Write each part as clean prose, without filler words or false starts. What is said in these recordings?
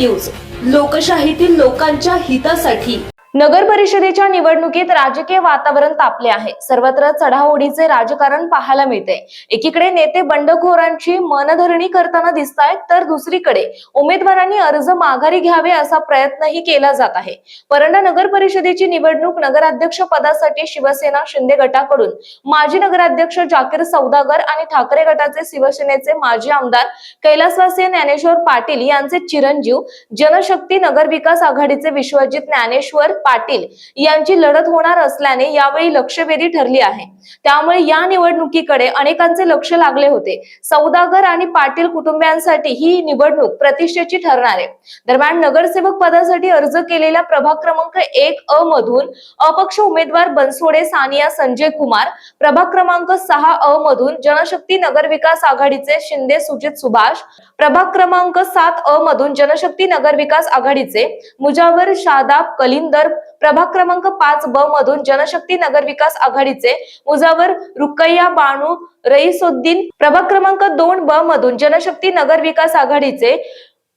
News, लोकशाहीतील लोकांच्या हितासाठी। नगर परिषदेच्या निवडणुकीत राजकीय वातावरण तापले आहे। सर्वत्र चढाओढीचे राजकारण पाहायला मिळते। एकीकडे नेते बंडखोरांची मनधरणी करताना दिसतायत, तर दुसरीकडे उमेदवारांनी अर्ज माघारी घ्यावे असा प्रयत्नही केला जात आहे। परंडा नगर परिषदेची निवडणूक नगराध्यक्ष पदासाठी शिवसेना शिंदे गटाकडून माजी नगराध्यक्ष जाकीर सौदागर आणि ठाकरे गटाचे शिवसेनेचे माजी आमदार कैलासवासी ज्ञानेश्वर पाटील यांचे चिरंजीव, जनशक्ती नगर विकास आघाडीचे विश्वजित ज्ञानेश्वर पाटील यांची लढत होणार असल्याने यावेळी लक्षवेधी ठरली आहे। त्यामुळे या निवडणुकीकडे अनेकांचे लक्ष लागले होते। सौदागर आणि पाटील कुटुंबियांसाठी ही निवडणूक प्रतिष्ठेची ठरणार आहे। दरम्यान नगरसेवक पदासाठी अर्ज केलेल्या प्रभाग क्रमांक 1 अ मधून अपक्ष उमेदवार बनसोडे सानिया संजय कुमार, प्रभाग क्रमांक 6 अ मधून जनशक्ती नगर विकास आघाडीचे शिंदे सुजित सुभाष, प्रभाग क्रमांक 7 अ मधून जनशक्ती नगर विकास आघाडीचे मुजावर शादाब कलिंदर, प्रभाग क्रमांक 5 ब मधून जनशक्ती नगर विकास आघाडीचे मुजावर रुकैया बानू रईसुद्दीन, प्रभाग क्रमांक 2 ब मधून जनशक्ती नगर विकास आघाडीचे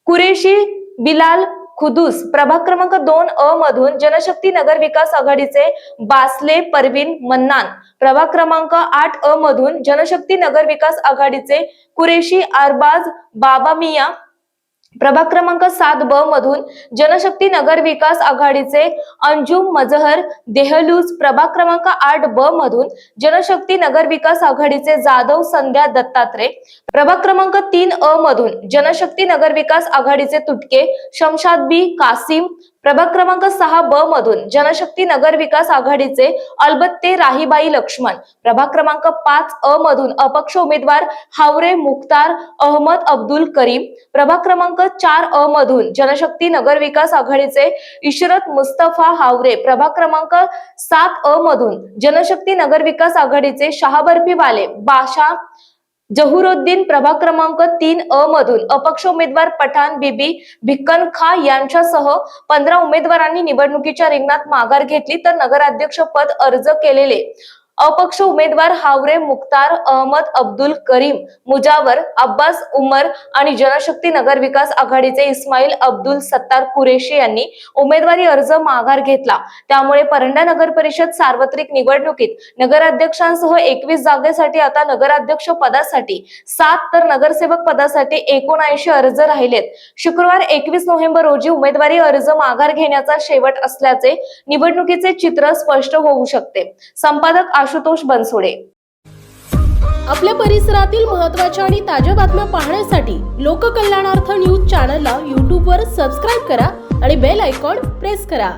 कुरेशी बिलाल खुदूस, प्रभाग क्रमांक 2 अ मधून जनशक्ती नगर विकास आघाडीचे बासले परवीन मन्नान, प्रभाग क्रमांक 8 अ मधून जनशक्ती नगर विकास आघाडीचे कुरेशी अरबाज बाबा मिया, प्रभाग क्रमांक 7 ब मधून जनशक्ती नगर विकास आघाडीचे अंजुम मजहर देहलूज, प्रभाग क्रमांक 8 ब मधून जनशक्ती नगर विकास आघाडीचे जाधव संध्या दत्तात्रे, प्रभाग क्रमांक 3 अ मधून जनशक्ती नगर विकास आघाडीचे तुटके शमशाद बी कासिम, प्रभाग क्रमांक 6 ब मधून जनशक्ती नगर विकास आघाडीचे अलबत्ते राहीबाई लक्ष्मण, प्रभाग क्रमांक 5 अ मधून अपक्ष उमेदवार हावरे मुख्तार अहमद अब्दुल करीम, प्रभाग क्रमांक 4 अ मधून जनशक्ती नगर विकास आघाडीचे इशरत मुस्तफा हावरे, प्रभाग क्रमांक 7 अ मधून जनशक्ती नगर विकास आघाडीचे शाहबर्फीवाले बाशा जहुरुद्दीन, प्रभाग क्रमांक 3 अ मधून अपक्ष उमेदवार पठाण बीबी भिक्कन खा यांच्यासह 15 उमेदवारांनी निवडणुकीच्या रिंगणात माघार घेतली। तर नगराध्यक्ष पद अर्ज केलेले अपक्ष उमेदवार हावरे मुख्तार अहमद अब्दुल करीम, मुजावर अब्बास उमर आणि जनशक्ती नगर विकास आघाडीचे इस्माईल अब्दुल सत्तार कुरेशी यांनी उमेदवारी अर्ज माघार घेतला। त्यामुळे परंडा नगर परिषद सार्वत्रिक निवडणुकीत नगराध्यक्षांसह 21 जागेसाठी आता नगराध्यक्ष पदासाठी 7 तर नगरसेवक पदासाठी 79 अर्ज राहिलेत। शुक्रवार 21 नोव्हेंबर रोजी उमेदवारी अर्ज माघार घेण्याचा शेवट असल्याचे निवडणुकीचे चित्र स्पष्ट होऊ शकते। संपादक आशुतोष बनसोडे। आपल्या परिसरातील महत्त्वाच्या आणि ताज्या बातम्या पाहण्यासाठी लोककल्याणार्थ न्यूज चॅनलला YouTube वर सबस्क्राईब करा आणि बेल आयकॉन प्रेस करा।